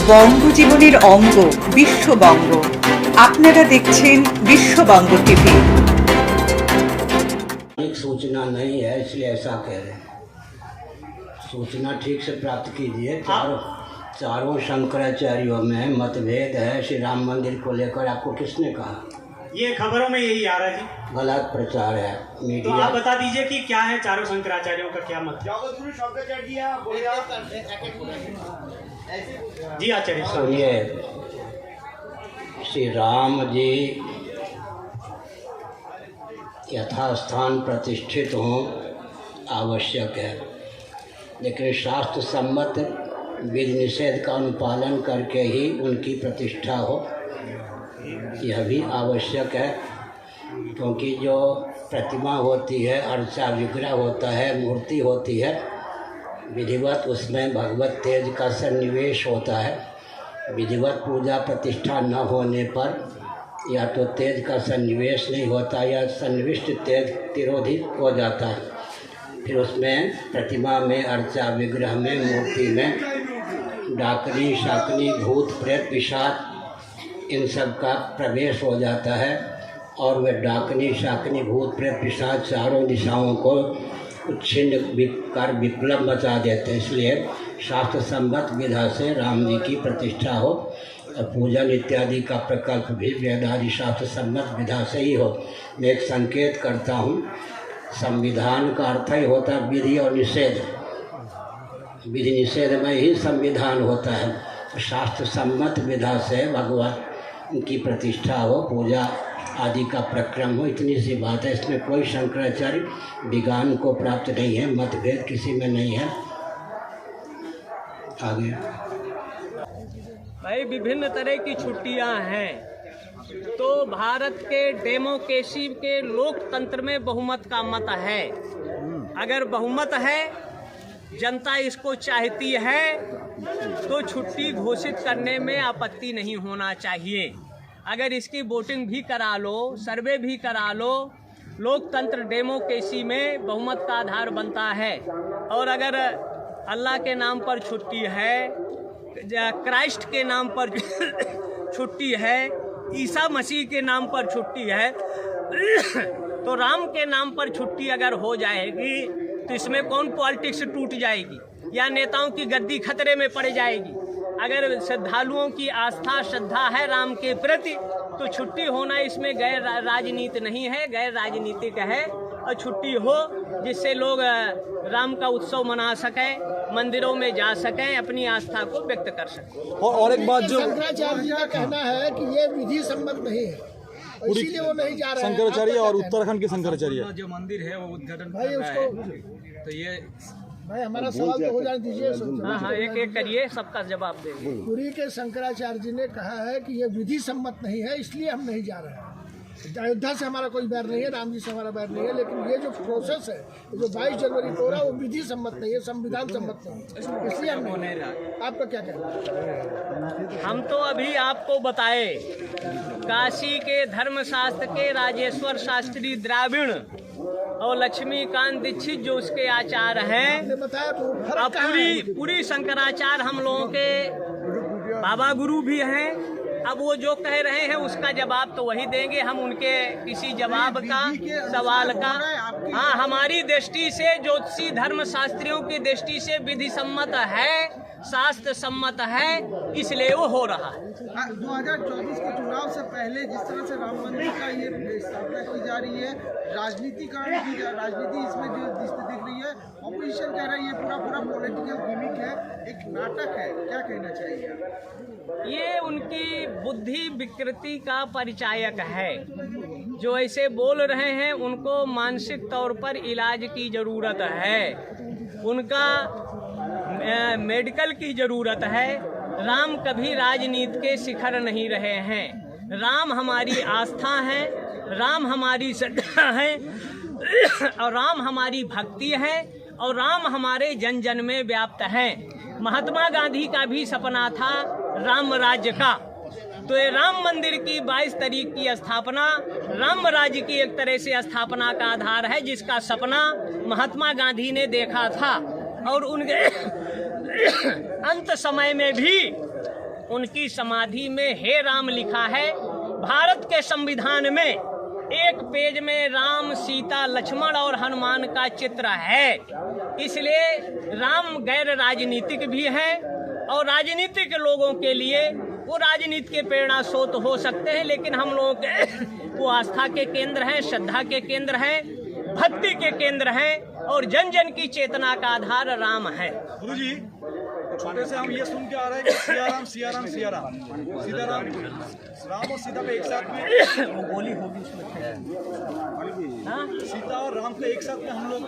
বঙ্গজীবনের অঙ্গ বিশ্ববঙ্গ। আপনারা দেখছেন বিশ্ববঙ্গ টিভি। एक सूचना नहीं है इसलिए ऐसा कह रहे हैं। सूचना ठीक से प्राप्त कीजिए। चारों शंकराचार्यों में मतभेद है श्री राम मंदिर को लेकर। आपको किसने कहा? ये खबरों में यही आ रहा है जी। गलत प्रचार है तो मीडिया। आप बता दीजिए कि क्या है चारों शंकराचार्यों का क्या मत? जी आचार्य सुनिए, श्री राम जी यथास्थान प्रतिष्ठित हों आवश्यक है, लेकिन शास्त्र सम्मत विधि निषेध का अनुपालन करके ही उनकी प्रतिष्ठा हो, यह भी आवश्यक है। क्योंकि जो प्रतिमा होती है, अर्चा विग्रह होता है, मूर्ति होती है, विधिवत उसमें भगवत तेज का सन्निवेश होता है। विधिवत पूजा प्रतिष्ठा न होने पर या तो तेज का सन्निवेश नहीं होता या सन्निविष्ट तेज तिरोधित हो जाता है। फिर उसमें प्रतिमा में, अर्चा विग्रह में, मूर्ति में डाकनी शाकनी भूत प्रेत पिशाच इन सब का प्रवेश हो जाता है और वे डाकनी शाकनी भूत प्रेत पिशाच चारों दिशाओं को छिन्न कर विप्लव मचा देते हैं। इसलिए शास्त्र सम्मत विधा से राम जी की प्रतिष्ठा हो और पूजन इत्यादि का प्रकल्प भी वेदादि शास्त्र सम्मत विधा से ही हो। मैं एक संकेत करता हूँ, संविधान का अर्थ ही होता है विधि और निषेध। विधि निषेध में ही संविधान होता है। शास्त्र सम्मत विधा से भगवान की प्रतिष्ठा हो, पूजा आदि का प्रक्रम हो, इतनी सी बात है। इसमें कोई शंकराचार्य विज्ञान को प्राप्त नहीं है, मतभेद किसी में नहीं है। आगे भाई विभिन्न तरह की छुट्टियां हैं, तो भारत के डेमोक्रेसी के लोकतंत्र में बहुमत का मत है। अगर बहुमत है, जनता इसको चाहती है, तो छुट्टी घोषित करने में आपत्ति नहीं होना चाहिए। अगर इसकी वोटिंग भी करा लो, सर्वे भी करा लो, लोकतंत्र डेमोक्रेसी में बहुमत का आधार बनता है। और अगर अल्लाह के नाम पर छुट्टी है, क्राइस्ट के नाम पर छुट्टी है, ईसा मसीह के नाम पर छुट्टी है, तो राम के नाम पर छुट्टी अगर हो जाएगी तो इसमें कौन पॉलिटिक्स टूट जाएगी या नेताओं की गद्दी खतरे में पड़ जाएगी। अगर श्रद्धालुओं की आस्था श्रद्धा है राम के प्रति, तो छुट्टी होना इसमें गैर राजनीति नहीं है, गैर राजनीतिक है। और छुट्टी हो जिससे लोग राम का उत्सव मना सकें, मंदिरों में जा सकें, अपनी आस्था को व्यक्त कर सकें। और एक बात जो शंकराचार्य जी का कहना है कि ये विधि सम्मत नहीं है, इसीलिए वो नहीं जा रहे हैं। शंकराचार्य और उत्तराखंड के शंकराचार्य जो मंदिर है वो उद्घाटन भाई उसको तो ये भाई हमारा सवाल तो हो जाने दीजिए। हाँ एक एक करिए, सबका जवाब देंगे। पुरी के शंकराचार्य जी ने कहा है कि ये विधि सम्मत नहीं है, इसलिए हम नहीं जा रहे हैं। अयोध्या से हमारा कोई बैर नहीं है, राम जी से हमारा बैर नहीं है, लेकिन ये जो प्रोसेस है, जो 22 जनवरी को हो रहा है, वो विधि सम्मत नहीं है, संविधान सम्मत नहीं है, इसलिए हम नहीं रहा। आपका क्या कहना है? हम तो अभी आपको बताए, काशी के धर्मशास्त्र के राजेश्वर शास्त्री द्राविड़ और लक्ष्मीकांत दीक्षित जो उसके आचार्य हैं, बताया अब पूरी शंकराचार्य हम लोगों के बाबा गुरु भी हैं। अब वो जो कह रहे हैं उसका जवाब तो वही देंगे, हम उनके किसी जवाब का सवाल का। हाँ, हमारी दृष्टि से, ज्योतिषी धर्मशास्त्रियों की दृष्टि से विधि सम्मत है, शास्त्र सम्मत है, इसलिए वो हो रहा है। 2024 के चुनाव से पहले जिस तरह से राम मंदिर का ये स्थापना की जा रही है, राजनीति इसमें जो दिख रही है, ऑपोजिशन कह रहा है ये पूरा पॉलिटिकल गिमिक है, एक नाटक है, क्या कहना चाहिए? ये उनकी बुद्धि विकृति का परिचायक है। जो ऐसे बोल रहे हैं उनको मानसिक तौर पर इलाज की ज़रूरत है, उनका मेडिकल की ज़रूरत है। राम कभी राजनीति के शिखर नहीं रहे हैं। राम हमारी आस्था है, राम हमारी श्रद्धा है, और राम हमारी भक्ति है, और राम हमारे जन जन में व्याप्त है। महात्मा गांधी का भी सपना था राम राज्य का, तो ये राम मंदिर की 22 तारीख की स्थापना राम राज्य की एक तरह से स्थापना का आधार है, जिसका सपना महात्मा गांधी ने देखा था। और उनके अंत समय में भी उनकी समाधि में हे राम लिखा है। भारत के संविधान में एक पेज में राम, सीता, लक्ष्मण और हनुमान का चित्र है। इसलिए राम गैर राजनीतिक भी है और राजनीतिक लोगों के लिए वो राजनीति के प्रेरणा स्रोत हो सकते हैं, लेकिन हम लोगों के वो आस्था के केंद्र हैं, श्रद्धा के केंद्र हैं, भक्ति के केंद्र हैं और जन जन की चेतना का आधार राम है। गुरुजी, छोटे से हम ये सुन के आ रहे हैं कि सिया राम सिया राम सिया राम, सीता राम, राम और सीता पे एक साथ में वो गोली होगी उसमें। हाँ? सीता और राम को एक साथ में हम लोग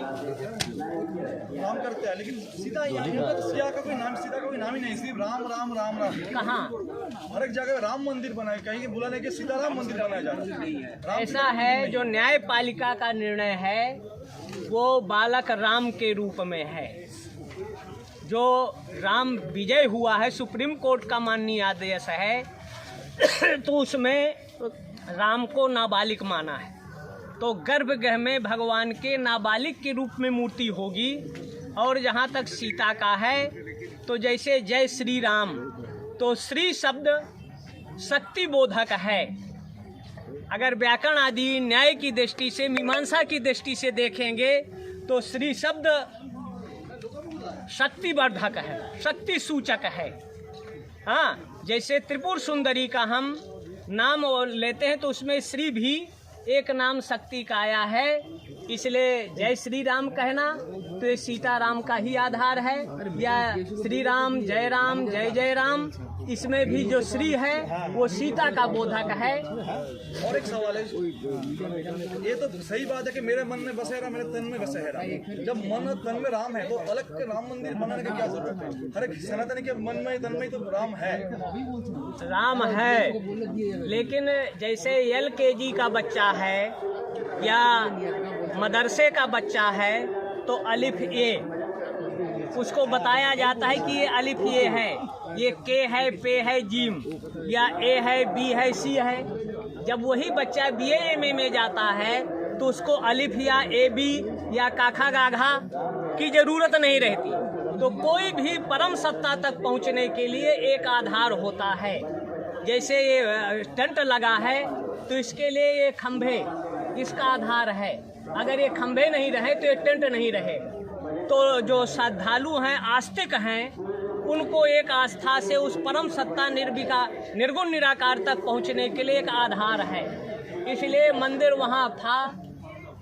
नाम करते हैं, लेकिन सीता यहाँ तो सिया का कोई नाम, सीता का कोई नाम ही नहीं, सिर्फ राम राम राम राम। कहाँ? हर एक जगह राम मंदिर बनाए, कहीं बुला नहीं कि सीताराम मंदिर बनाया जा रहा है। ऐसा है, जो न्यायपालिका का निर्णय है वो बालक राम के रूप में है। जो राम विजय हुआ है, सुप्रीम कोर्ट का माननीय आदेश है, तो उसमें राम को नाबालिग माना है। तो गर्भगृह में भगवान के नाबालिग के रूप में मूर्ति होगी। और जहाँ तक सीता का है, तो जैसे जय श्री राम, तो श्री शब्द शक्ति बोधक है। अगर व्याकरण आदि न्याय की दृष्टि से, मीमांसा की दृष्टि से देखेंगे तो श्री शब्द शक्तिवर्धक है, शक्ति सूचक है। हाँ, जैसे त्रिपुर सुंदरी का हम नाम लेते हैं तो उसमें श्री भी एक नाम शक्ति का आया है। इसलिए जय श्री राम कहना तो ये सीता राम का ही आधार है, या श्री राम जय जय राम, इसमें भी जो श्री है वो सीता का बोधक है। और एक सवाल है, ये तो सही बात है कि मेरे मन में बसे राम, मेरे तन में बसे है राम। जब मन और तन में राम है तो अलग के राम मंदिर बनाने की क्या जरूरत है? हर एक सनातनी के मन में तन में तो राम है। राम है, लेकिन जैसे LKG का बच्चा है या मदरसे का बच्चा है तो अलिफ ए, उसको बताया जाता है कि ये अलिफ ये है, ये के है, पे है, जीम, या ए है, बी है, सी है। जब वही बच्चा BA में जाता है तो उसको अलिफ या AB या काखा गाघा की जरूरत नहीं रहती। तो कोई भी परम सत्ता तक पहुंचने के लिए एक आधार होता है। जैसे ये टेंट लगा है तो इसके लिए ये खंभे इसका आधार है। अगर ये खंभे नहीं रहे तो ये टेंट नहीं रहे। तो जो श्रद्धालु हैं, आस्तिक हैं, उनको एक आस्था से उस परम सत्ता निर्गुण निराकार तक पहुंचने के लिए एक आधार है। इसलिए मंदिर वहाँ था,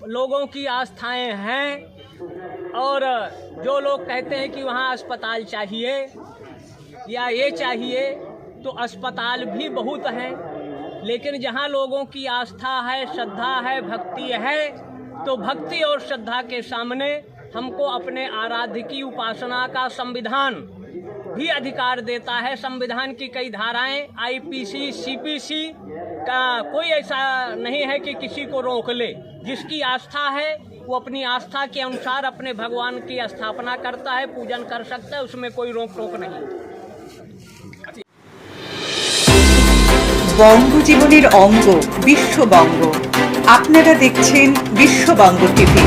लोगों की आस्थाएं हैं। और जो लोग कहते हैं कि वहाँ अस्पताल चाहिए या ये चाहिए, तो अस्पताल भी बहुत हैं, लेकिन जहाँ लोगों की आस्था है, श्रद्धा है, भक्ति है, तो भक्ति और श्रद्धा के सामने हमको अपने आराध्य की उपासना का संविधान भी अधिकार देता है। संविधान की कई धाराएं, IPC, CPC का कोई ऐसा नहीं है कि किसी को रोक ले। जिसकी आस्था है वो अपनी आस्था के अनुसार अपने भगवान की स्थापना करता है, पूजन कर सकता है, उसमें कोई रोक टोक नहीं। বঙ্গজীবনের অঙ্গ বিশ্ববঙ্গ। আপনারা দেখছেন বিশ্ববঙ্গ টিভি।